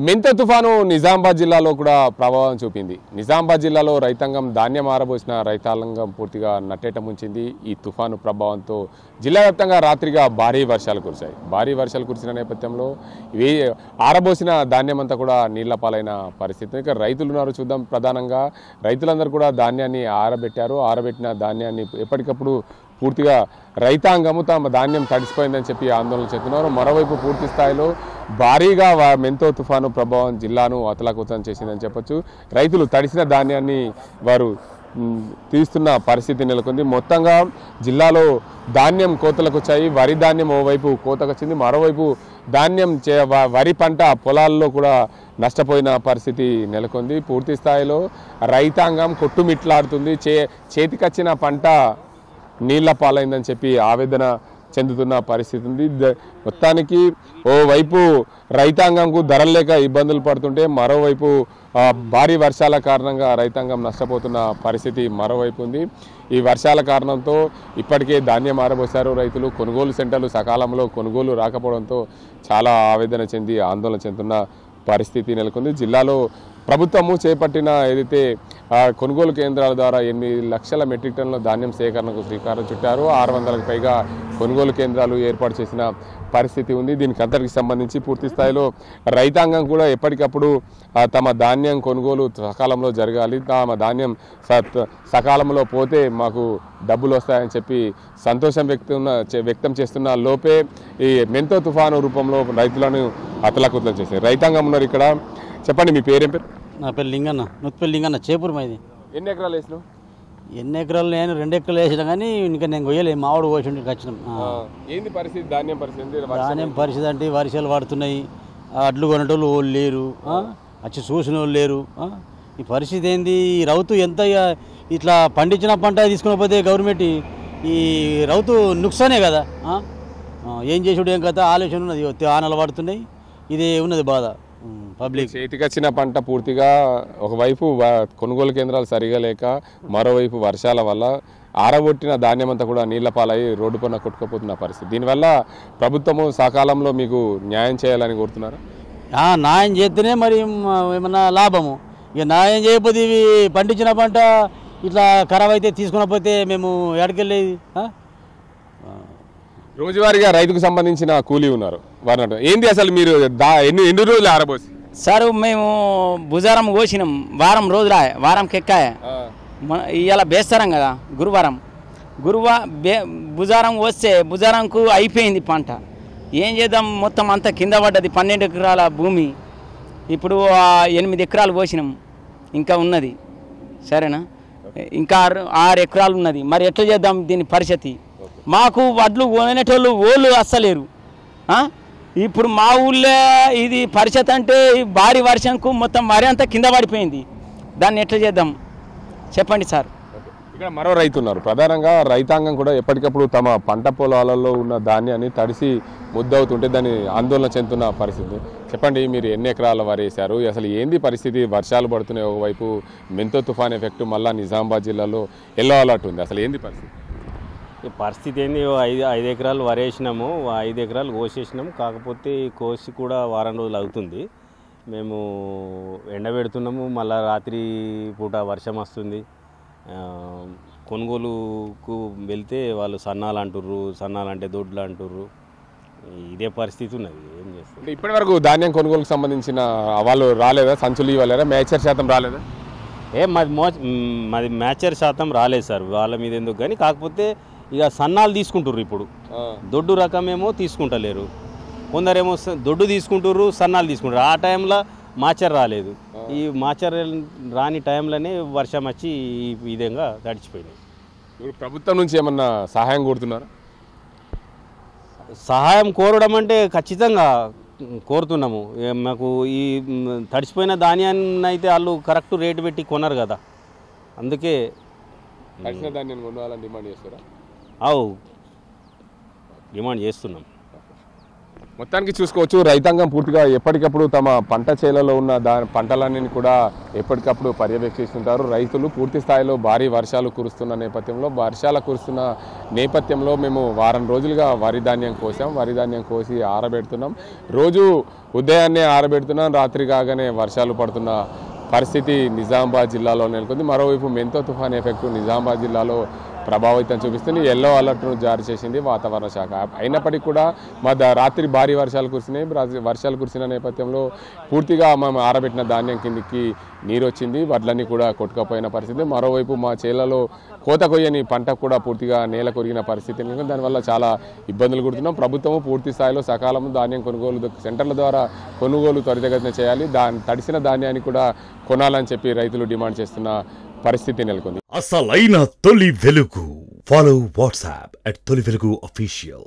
మెంత తుఫాను నిజామాబాద్ జిల్లాలో కూడా ప్రభావం చూపింది. నిజామాబాద్ జిల్లాలో రైతాంగం ధాన్యం ఆరబోసిన రైతాంగం పూర్తిగా నట్టేట ముంచింది. ఈ తుఫాను ప్రభావంతో జిల్లా వ్యాప్తంగా రాత్రిగా భారీ వర్షాలు కురిశాయి. భారీ వర్షాలు కురిసిన నేపథ్యంలో ఆరబోసిన ధాన్యం అంతా కూడా నీళ్ల పాలైన పరిస్థితి. ఇక రైతులు ఉన్నారు, చూద్దాం. ప్రధానంగా రైతులందరూ కూడా ధాన్యాన్ని ఆరబెట్టారు. ఆరబెట్టిన ధాన్యాన్ని ఎప్పటికప్పుడు పూర్తిగా రైతాంగము తమ ధాన్యం తడిసిపోయిందని చెప్పి ఆందోళన చెందుతున్నారు. మరోవైపు పూర్తి స్థాయిలో భారీగా మెంతో తుఫాను ప్రభావం జిల్లాను అతలాకుతలం చేసిందని చెప్పొచ్చు. రైతులు తడిసిన ధాన్యాన్ని వారు తీస్తున్న పరిస్థితి నెలకొంది. మొత్తంగా జిల్లాలో ధాన్యం కోతలకు వచ్చాయి. వరి ధాన్యం ఓవైపు కోతకు వచ్చింది, మరోవైపు ధాన్యం వరి పంట పొలాల్లో కూడా నష్టపోయిన పరిస్థితి నెలకొంది. పూర్తి స్థాయిలో రైతాంగం కొట్టుమిట్లాడుతుంది. చేతికొచ్చిన పంట నీళ్ల పాలైందని చెప్పి ఆవేదన చెందుతున్న పరిస్థితి ఉంది. మొత్తానికి ఓవైపు రైతాంగంకు ధరలు లేక ఇబ్బందులు పడుతుంటే, మరోవైపు భారీ వర్షాల కారణంగా రైతాంగం నష్టపోతున్న పరిస్థితి మరోవైపు ఉంది. ఈ వర్షాల కారణంతో ఇప్పటికే ధాన్యం ఆరబోసారు రైతులు. కొనుగోలు సెంటర్లు సకాలంలో కొనుగోలు రాకపోవడంతో చాలా ఆవేదన చెంది ఆందోళన చెందుతున్న పరిస్థితి నెలకొంది. జిల్లాలో ప్రభుత్వము చేపట్టిన ఏదైతే కొనుగోలు కేంద్రాల ద్వారా 8 లక్షల మెట్రిక్ టన్నుల ధాన్యం సేకరణకు శ్రీకారం చుట్టారు. 600కు పైగా కొనుగోలు కేంద్రాలు ఏర్పాటు చేసిన పరిస్థితి ఉంది. దీనికి అంతటికి సంబంధించి పూర్తి స్థాయిలో రైతాంగం కూడా ఎప్పటికప్పుడు తమ ధాన్యం కొనుగోలు సకాలంలో జరగాలి, తమ ధాన్యం సకాలంలో పోతే మాకు డబ్బులు వస్తాయని చెప్పి సంతోషం వ్యక్తం చేస్తున్న లోపే ఈ మెంతో తుఫాను రూపంలో రైతులను అతలాకుతలం చేశారు. రైతాంగం ఉన్నారు ఇక్కడ. చెప్పండి, మీ పేరేం పేరు? నా పేరు లింగన్న, నుత్పల్లి లింగన్న, చేపూరు మాది. ఎన్ని ఎకరాలు వేసినావు? ఎన్ని ఎకరాలు? నేను 2 ఎకరాలు వేసినా కానీ ఇంకా నేను కొయ్యలే, మామిడి కోసి వచ్చినాం. ఏంది పరిస్థితి? ధాన్యం పరిస్థితి పరిస్థితి అంటే వర్షాలు పడుతున్నాయి, అడ్లు కొనేటోళ్ళు వాళ్ళు లేరు, వచ్చి చూసిన వాళ్ళు లేరు. ఈ పరిస్థితి ఏంది? ఈ రౌతు ఎంత ఇట్లా పండించిన పంట తీసుకుని పోతే గవర్నమెంట్ ఈ రౌతు నుక్సానే కదా. ఏం చేసుడు ఏం కదా ఆలోచన ఉన్నది. ఆనలు పడుతున్నాయి, ఇదే ఉన్నది బాధ. పబ్లిక్ చేతికొచ్చిన పంట పూర్తిగా ఒకవైపు కొనుగోలు కేంద్రాలు సరిగా లేక, మరోవైపు వర్షాల వల్ల ఆరబొట్టిన ధాన్యం అంతా కూడా నీళ్ల పాలై రోడ్డు పైన కొట్టుకుపోతున్న పరిస్థితి. దీనివల్ల ప్రభుత్వము సకాలంలో మీకు న్యాయం చేయాలని కోరుతున్నారు. న్యాయం చేస్తేనే మరి ఏమన్నా లాభము. ఇక న్యాయం చేయకపోతే ఇవి పండించిన పంట ఇట్లా ఖరాబ్ అయితే తీసుకుని పోతే మేము ఎక్కడికెళ్ళేది. రోజువారీగా రైతుకు సంబంధించిన కూలీ ఉన్నారు, వారు ఏంది అసలు మీరు ఎన్ని రోజులు ఆరబోసి? సార్ మేము బుజారం కోసినాం, వారం రోజులు వారంకి ఎక్కాయ. ఇవాళ బేస్తారం కదా, గురువారం బుజారం వస్తే బుజారంకు అయిపోయింది పంట. ఏం చేద్దాం, మొత్తం అంతా కింద పడ్డది. 12 ఎకరాల భూమి, ఇప్పుడు 8 ఎకరాలు కోసినాం, ఇంకా ఉన్నది. సరేనా, ఇంకా 6 ఎకరాలు ఉన్నది. మరి ఎట్లా చేద్దాం దీని పరిస్థితి? మాకు వడ్లు కొనేటోళ్ళు ఓళ్ళు అస్సలేరు. ఇప్పుడు మా ఊళ్ళో ఇది పరిస్థితి అంటే భారీ వర్షంకు మొత్తం వరి అంతా కింద పడిపోయింది. దాన్ని ఎట్లా చేద్దాం చెప్పండి సార్. ఇక్కడ మరో రైతు ఉన్నారు. ప్రధానంగా రైతాంగం కూడా ఎప్పటికప్పుడు తమ పంట పొలాలలో ఉన్న ధాన్యాన్ని తడిసి ముద్దవుతుంటే దాన్ని ఆందోళన చెందుతున్న పరిస్థితి. చెప్పండి, మీరు ఎన్ని ఎకరాల వరి వేశారు? అసలు ఏంది పరిస్థితి? వర్షాలు పడుతున్నాయి, ఒకవైపు మెంతో తుఫాన్ ఎఫెక్ట్, మళ్ళీ నిజామాబాద్ జిల్లాలో ఎల్లో అలర్ట్ ఉంది. అసలు ఏంది పరిస్థితి? ఈ పరిస్థితి ఏంది? 5 ఎకరాలు వరేసినాము, 5 ఎకరాలు కోసేసినాము. కాకపోతే కోసి కూడా వారం రోజులు అవుతుంది. మేము ఎండబెడుతున్నాము, మళ్ళీ రాత్రి పూట వర్షం వస్తుంది. కొనుగోలుకు వెళ్తే వాళ్ళు సన్నాలు అంటుర్రు, సన్నాలంటే దొడ్లు అంటుర్రు. ఇదే పరిస్థితి ఉన్నది. ఏం చేస్తుంది? ఇప్పటి వరకు ధాన్యం కొనుగోలుకు సంబంధించిన వాళ్ళు రాలేదా? సంచులు ఇవ్వలేదా? మేచర్ శాతం రాలేదా? మాది మ్యాచర్ శాతం రాలేదు సార్, వాళ్ళ మీద ఎందుకు కానీ. కాకపోతే ఇక సన్నాలు తీసుకుంటుర్రు. ఇప్పుడు దొడ్డు రకమేమో తీసుకుంటలేరు, కొందరేమో దొడ్డు తీసుకుంటుర్రు, సన్నాలు తీసుకుంటారు. ఆ టైంలో మాచర్ రాలేదు. ఈ మాచర్ రాని టైంలోనే వర్షం వచ్చి ఈ విధంగా తడిచిపోయినాయి. ఇప్పుడు ప్రభుత్వం నుంచి ఏమన్నా సహాయం కోరుతున్నారా? సహాయం కోరడం అంటే ఖచ్చితంగా కోరుతున్నాము. మాకు ఈ తడిచిపోయిన ధాన్యాన్ని అయితే వాళ్ళు కరెక్ట్ రేటు పెట్టి కొనరు కదా, అందుకే తడిసిన ధాన్యాన్ని కొనాలని డిమాండ్ చేస్తారా? డిమాండ్ చేస్తున్నాం. మొత్తానికి చూసుకోవచ్చు రైతాంగం పూర్తిగా ఎప్పటికప్పుడు తమ పంట చేలలో ఉన్న పంటలన్నీ కూడా ఎప్పటికప్పుడు పర్యవేక్షిస్తుంటారు. రైతులు పూర్తి స్థాయిలో భారీ వర్షాలు కురుస్తున్న నేపథ్యంలో మేము వారం రోజులుగా వరి ధాన్యం కోసాం. వరి ధాన్యం కోసి ఆరబెడుతున్నాం. రోజు ఉదయాన్నే ఆరబెడుతున్నాం. రాత్రి కాగానే వర్షాలు పడుతున్న పరిస్థితి నిజామాబాద్ జిల్లాలో నెలకొంది. మరోవైపు మెంతో తుఫాన్ ఎఫెక్ట్ నిజామాబాద్ జిల్లాలో ప్రభావితం చూపిస్తుంది. ఎల్లో అలర్ట్ను జారీ చేసింది వాతావరణ శాఖ. అయినప్పటికీ కూడా రాత్రి భారీ వర్షాలు కురిసినాయి. వర్షాలు కురిసిన నేపథ్యంలో పూర్తిగా మేము ఆరబెట్టిన ధాన్యం కిందికి నీరు వచ్చింది. వడ్లన్నీ కూడా కొట్టుకపోయిన పరిస్థితి. మరోవైపు మా చేలలో కోత కొయ్యని పంట కూడా పూర్తిగా నేల కొరిగిన పరిస్థితి. దానివల్ల చాలా ఇబ్బందులు పడుతున్నాం. ప్రభుత్వము పూర్తి స్థాయిలో సకాలం ధాన్యం కొనుగోలు సెంటర్ల ద్వారా కొనుగోలు త్వరితగతిన చేయాలి. తడిసిన ధాన్యాన్ని కూడా కొనాలని చెప్పి రైతులు డిమాండ్ చేస్తున్న పరిస్థితి నెలకొంది. అసలైన తొలి వెలుగు. ఫాలో వాట్సాప్ @తొలి వెలుగు అఫీషియల్.